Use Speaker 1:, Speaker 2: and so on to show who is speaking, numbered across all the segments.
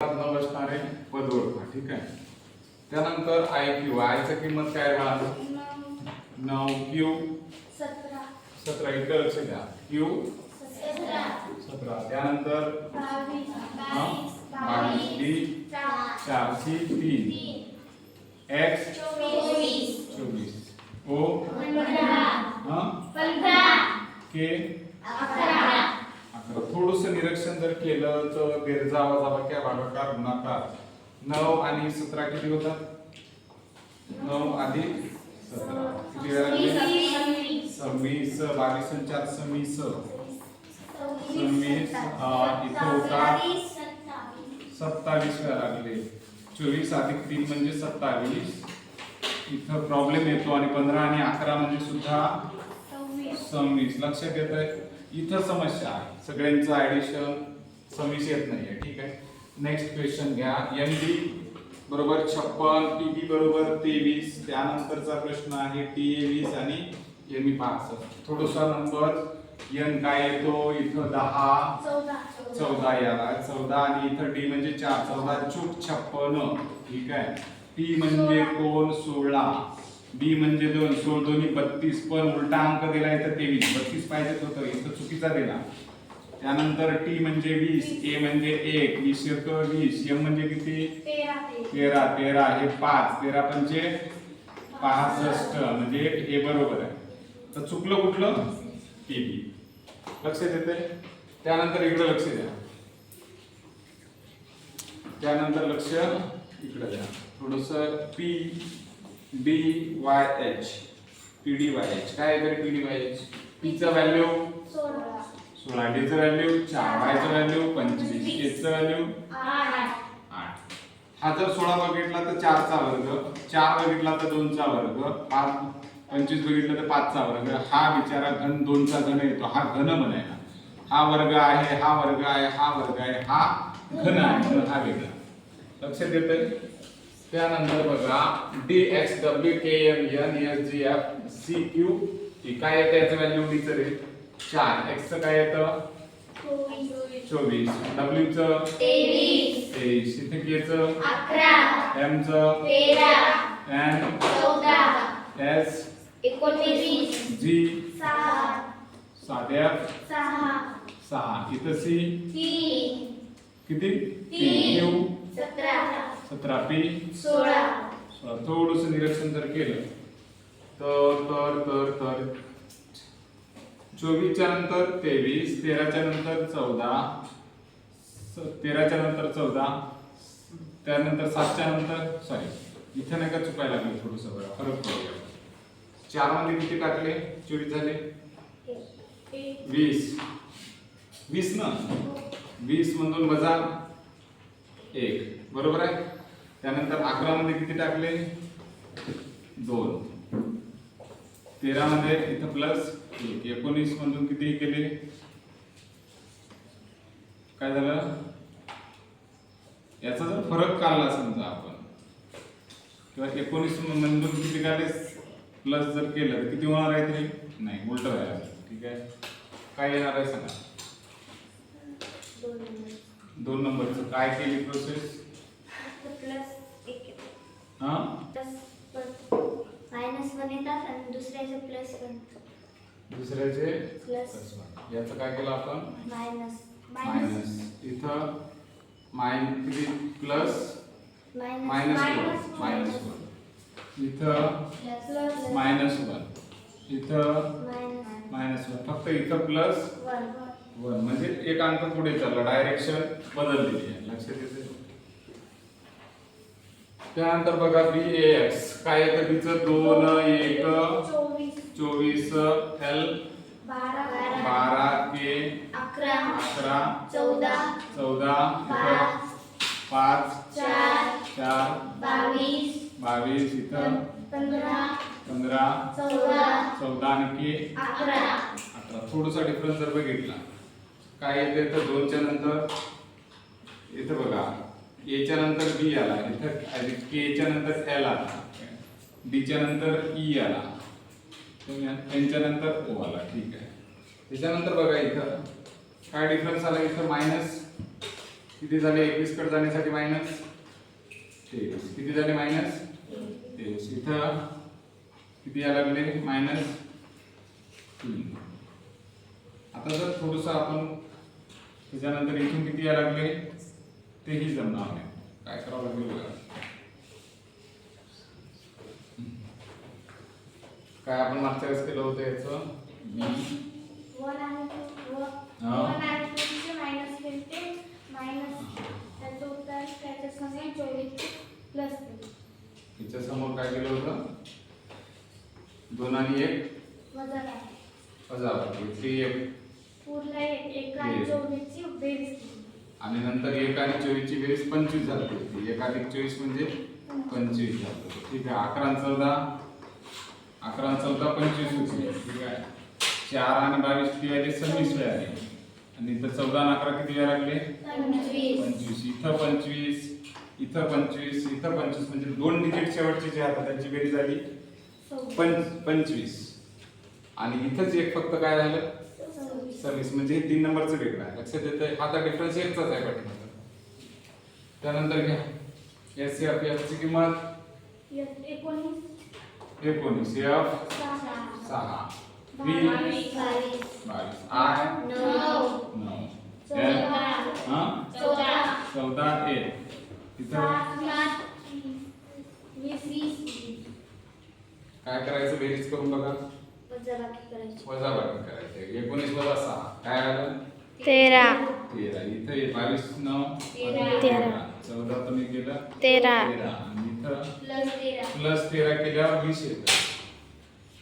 Speaker 1: 9 असणारे पद ओळखा. ठीक आहे. त्यानंतर IQ ची किंमत काय राहणार? 9 Q 17 इकडे लक्ष द्या. Q 17. त्यानंतर 22 D 4 C 3 X 24 O 15 K 11. थोडस निरीक्षण जर केलं तर बेरजा वजाबाकी भागाकार गुणाकार 9 आणि 17 किती होतात? 9 अधिक 17 किती वेळा? 26. 22 आणि 4 26. 26 इथं होता 27 वेळा लागले. 24 अधिक 3 म्हणजे 27. इथं प्रॉब्लेम येतो आणि 15 आणि 11 म्हणजे सुद्धा 26. लक्षात येतंय? इथं समस्या आहे. सगळ्यांचं ऍडिशन 26 येत नाहीये. ठीक आहे. नेक्स्ट क्वेश्चन घ्या. MD बरोबर 56, PB बरोबर 23. त्यानंतरचा प्रश्न आहे TA 20 आणि ME 5. थोडासा नंबर N काय येतो? इथं 10 14 याला 14 आणि इथं D म्हणजे 4 14 चूक 56. ठीक आहे. T म्हणजे कोण? 16. B म्हणजे 2 16 दोन्ही 32 पण उलटा अंक दिला इथं 23. 32 पाहिजेत होतं, इथं चुकीचा दिला. त्यानंतर T म्हणजे 20, A म्हणजे 1, 20 येतो 20, M म्हणजे किती? 13 13 हे 5 13 पंचे 65 म्हणजे हे बरोबर आहे. तर चुकलं कुठलं? PB. लक्षात येतंय? त्यानंतर इकडे लक्ष द्या. त्यानंतर लक्ष इकडे द्या. थोडंसं PDYH PDYH काय आहे? PDYH P चा व्हॅल्यू 16, D चा व्हॅल्यू 4, Y चा व्हॅल्यू 25, H चा व्हॅल्यू 8. हा जर 16 बघितला तर 4 चा वर्ग, 4 बघितला तर 2 चा वर्ग, 25 बघितलं तर 5 चा वर्ग. हा बिचारा घन 2 चा घन येतो. हा घन बनायला. हा वर्ग आहे, हा वर्ग आहे, हा वर्ग आहे, हा घन आहे, तर हा वेगळा. लक्षात येतंय? त्यानंतर बघा DXWKM NSGF CQ काय येतं? याचं व्हॅल्यू D चं रे 4, X चं काय येतं? 24, W चं 23, इथे K चं 11, M चं 13, N 14, S 29, G 7, F 6, इथं C 3 किती? 3, Q 17, P 16. थोडंसं निरीक्षण जर केलं तर 24 च्या नंतर 23, 13 च्या नंतर 14, 13 च्या नंतर 14, त्यानंतर 7 च्या नंतर सॉरी इथे नाही का चुकायला लागलं थोडंसं. बघा फरक पडूया. 4 मध्ये किती टाकले? 24 झाले 20 ना. 20 मधून वजा 1 बरोबर आहे. त्यानंतर 11 मध्ये किती टाकले? 2. 13 मध्ये इथं प्लस 1. 19 मधून किती केले? काय झालं? याचा जर फरक काढला समजा आपण किंवा 19 मधून किती काढले प्लस जर केलं तर किती होणार आहे? तरी नाही, उलट व्हायला. ठीक आहे. काय येणार आहे सांगा? 2 नंबरचं काय केली प्रोसेस? हा
Speaker 2: -1 येतात आणि दुसऱ्याचे प्लस 1.
Speaker 1: दुसऱ्याचे प्लस 1. याचं काय केलं आपण? मायनस. इथं किती? प्लस -1 इथं -1 इथं -1 फक्त इथं प्लस 1 म्हणजे एक अंक पुढे चालला, डायरेक्शन बदललेली आहे. लक्षात येते? त्यानंतर बघा BAX काय येतं? बीचं 2 1 24 L 12 K 11 14 5 4 22 इथं 15 14 आणि K 11. थोडासा डिफरन्स जर बघितला काय येते तर 2 च्या नंतर इथं बघा A च्या नंतर B आला, इथं K च्या नंतर L आला, D च्या नंतर E आला, N च्या नंतर O आला. ठीक आहे. त्याच्यानंतर बघा इथं काय डिफरन्स आला? इथं किती झाले 21 कडे जाण्यासाठी मायनस 23. किती झाले मायनस 23. इथं किती यायला लागले मायनस 3. आता जर थोडंसं आपण त्याच्यानंतर इथून किती यायला लागले तेही जमणार नाही. काय करावं लागेल बघा. काय आपण मागच्या वेळेस केलं होतं याचं
Speaker 2: वन आणि टू मायनस केले मायनस त्याचं उत्तर त्याच्या समोर 24 प्लस
Speaker 1: हिच्या समोर काय केलं होतं 2 आणि 1
Speaker 2: वजा
Speaker 1: वजाबाकी 3
Speaker 2: पूर्ण 1 आणि 24 ची बेरीज केली.
Speaker 1: आणि नंतर 1 आणि 24 ची बेरीज 25 झाली होती. 1 अधिक 24 म्हणजे 25 झालं. ठीक आहे. 11 आणि 14 25 होती. ठीक आहे. 4 आणि 22 किती आले 26 वेळा आले. आणि इथं 14 आणि 11 किती वेळा लागले 25. इथं 25 इथं 25 इथं 25 म्हणजे 2 डिजिट शेवटचे जे आहेत त्यांची बेरीज झाली 25. आणि इथंच एक फक्त काय झालं 26 म्हणजे 3 नंबरचं वेगळं आहे. लक्षात येतंय. आता डिफरन्स एकचाच आहे पाठीमागे. त्यानंतर घ्या एफ ची किंमत
Speaker 2: 19
Speaker 1: एफ 6 बी 22 आय 9 एल 14 ए इथं काय करायचं बेरीज करून बघा वजाबाकी करायचं 19 वजा 6 काय आलं
Speaker 3: 13
Speaker 1: इथं 22 9
Speaker 3: 13
Speaker 1: 14 तुम्ही केलं
Speaker 3: 13
Speaker 1: आणि इथं प्लस 13 केल्यावर 20 येतं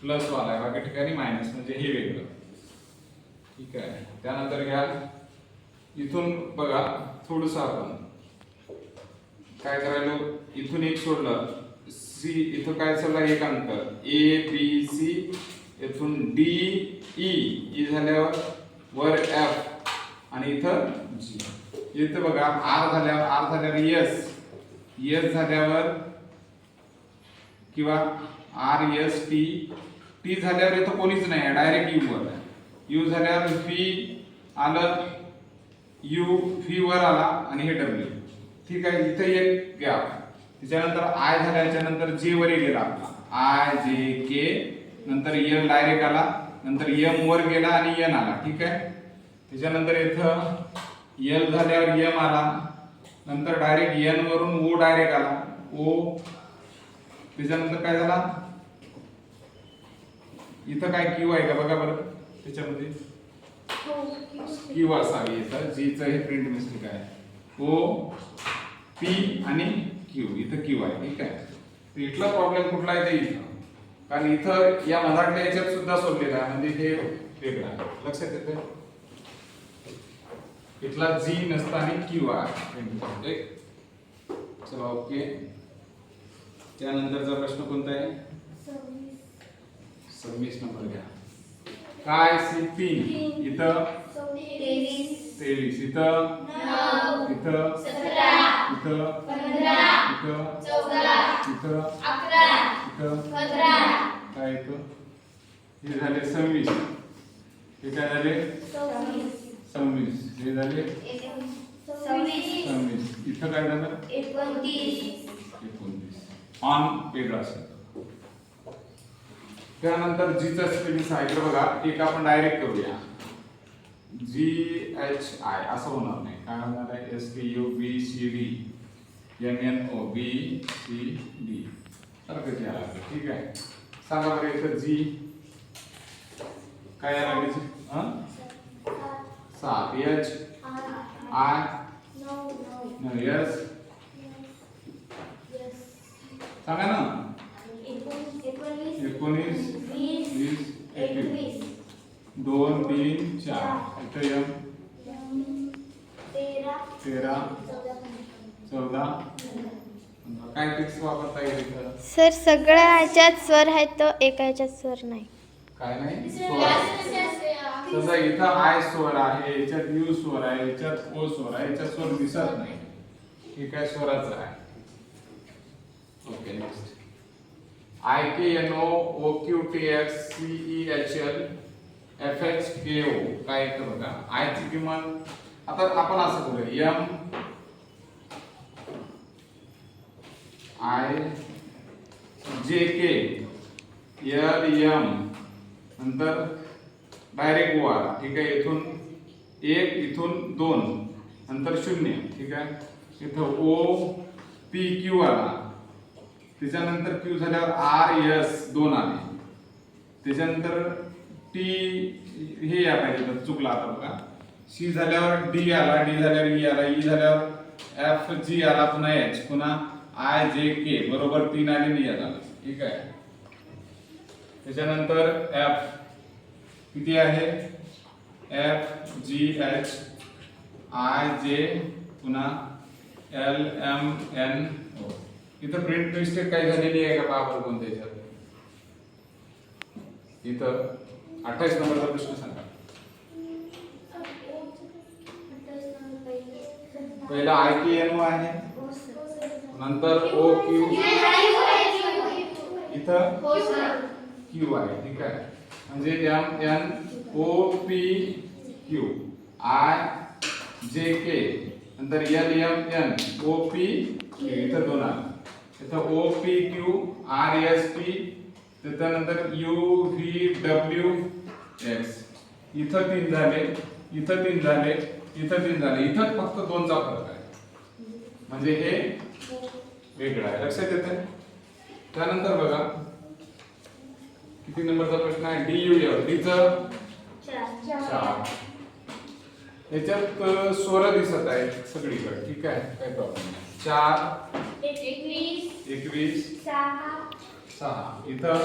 Speaker 1: प्लस वाला आहे बाकी ठिकाणी मायनस म्हणजे हे वेगळं. ठीक आहे. त्यानंतर घ्या इथून बघा थोडंसं आपण काय करायलो इथून एक सोडलं सी इथं काय चालला एक अंतर ए बी सी इथून डी ई झाल्यावर वर एफ आणि इथं जी. इथं बघा आर झाल्यावर एस झाल्यावर किंवा आर एस टी टी झाल्यावर इथं कोणीच नाही डायरेक्ट यू वर यू झाल्यावर व्ही आलं यू व्ही वर आला आणि हे डब्ल्यू. ठीक आहे. इथं एक गॅप त्याच्यानंतर आय झाल्याच्या नंतर जे वर गेला आपला आय जे के नंतर एल डायरेक्ट आला नंतर एम वर गेला आणि एन आला. ठीक आहे. त्याच्यानंतर इथं एल झाल्यावर एम आला नंतर डायरेक्ट एन वरून ओ डायरेक्ट आला ओ. त्याच्यानंतर काय झाला इथं काय क्यू आहे का बघा बरं त्याच्यामध्ये क्यू असावी इथं जीचं हे प्रिंट मिस्टेक आहे ओ पी आणि क्यू इथं क्यू आहे. ठीक आहे. तर इथला प्रॉब्लेम कुठला आहे ते इथं कारण इथं या मराठल्या याच्यात सुद्धा सोडलेला आहे म्हणजे हे वेगळं आहे. लक्षात येते. इथला जी नसता आणि क्यू आहे. चला ओके. त्यानंतरचा प्रश्न कोणता आहे 26 नंबर घ्या. काय सी 3 इथं 23 इथं
Speaker 2: 9
Speaker 1: इथं
Speaker 2: 17
Speaker 1: इथं
Speaker 2: 15
Speaker 1: इथं
Speaker 2: 14
Speaker 1: इथं
Speaker 2: 11
Speaker 1: इथं
Speaker 2: 15
Speaker 1: काय इथं हे झाले 26 हे काय झाले 26 हे झाले 26 इथं काय झालं
Speaker 2: 29
Speaker 1: ऑन वेगळा असेल. त्यानंतर जीचा स्पेलिंग सांगितलं बघा एक आपण डायरेक्ट करूया जी एच आय असं होणार नाही. काय होणार आहे S T U B C D M N O B C D सारखं घ्यायला लागेल. ठीक आहे. सांगा बरं इथं जी काय यायला लागेल 7 एच आय एस सांगा ना 19 20 21 2 3 4 इथं एम 13 14 काय ट्रिक्स वापरता येईल इथं
Speaker 3: सर सगळ्या ह्याच्यात स्वर आहेत तो एका ह्याच्यात स्वर नाही.
Speaker 1: काय नाही समजा इथं आय स्वर आहे याच्यात यू स्वर आहे याच्यात ओ स्वर आहे याच्यात स्वर दिसत नाही. हे काय स्वराचं आहे. Okay next I K N O Q T X C E H L F H K O काय येतं बघा. आय ची किंमत आता आपण असं करूया M I J K L M नंतर डायरेक्ट ओ आला, ठीक आहे. इथून 1 इथून 2 नंतर 0, ठीक आहे. इथं ओ पी क्यू आला, त्याच्यानंतर क्यू झाल्यावर आर एस 2 आले, त्याच्यानंतर टी हे या पाहिजे तर चुकला आता बघा. सी झाल्यावर डी आला, डी झाल्यावर ई आला, ई झाल्यावर एफ जी आला, पुन्हा एच, पुन्हा आय जे के बरोबर 3 आले आणि या झालं, ठीक आहे. त्याच्यानंतर एफ किती आहे, एफ जी एच आय जे पुन्हा एल एम एन ओ. इथं प्रिंट मिस्टेक काही झालेली आहे का पहा बरं कोणत्या याच्यात. इथं 28 नंबरचा प्रश्न सांगा. पहिला आय के एन ओ आहे, नंतर ओ क्यू, इथं क्यू आहे, ठीक आहे. म्हणजे M N O P Q I J K नंतर L M N O P Q, इथं 2 आले. इथं O P Q R S T, त्याच्यानंतर यू व्ही डब्ल्यू एक्स, इथं 3 झाले, इथं 3 झाले, इथं 3 झाले. इथं फक्त 2चा फरक आहे, म्हणजे हे वेगळं आहे. लक्षात येते. त्यानंतर बघा किती नंबरचा प्रश्न आहे, डी यू एफ. डीचं 4. याच्यात स्वर दिसत आहेत सगळीकडे, ठीक आहे, काही प्रॉब्लेम नाही. 4 21 6, इथं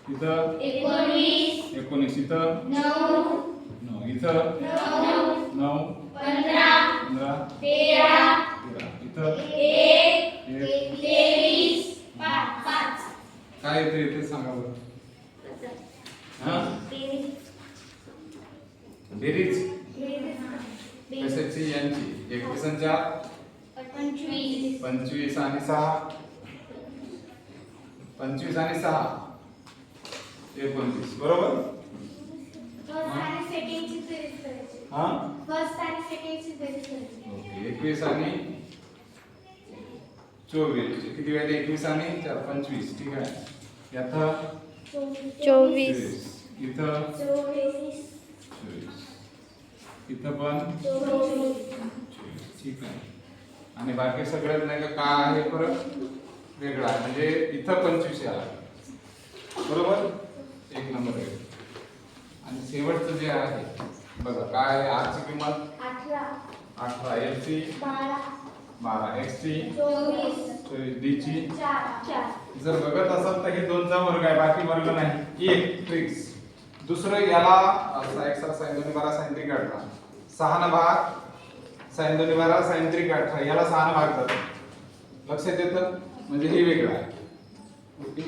Speaker 1: इथं 19, इथं 9, इथं 9 15 13, इथं 1 काय येते ते सांगा बरं. हा बेरीज कशाची, यांची. 21 आणि 4 25 आणि 6 25 आणि 6 29, बरोबर. हा ओके. 21 आणि 24 किती वेळा, 21 आणि 4 25, ठीक आहे. यात
Speaker 3: 24
Speaker 1: इथं 24, इथं पण 24, ठीक आहे. आणि बाकी सगळ्यात नाही का काय आहे फरक वेगळा आहे, म्हणजे इथं 25 आला, बरोबर. 1 नंबर आहे. आणि शेवटचं जे आहे बघा काय आहे, आरची किंमत 18, एफ ची 12, एक्स ची 24, डी ची 4. जर बघत असाल तर हे 2चा वर्ग आहे, बाकी वर्ग नाही. एक ट्रिक्स दुसरं, याला असा एक्सरसाइज 2 12 sin 3 18 6 न भाग sin 2 12 sin 3 18, याला 6 न भाग जातो. लक्षात येतं, म्हणजे हे वेगळं आहे. ओके.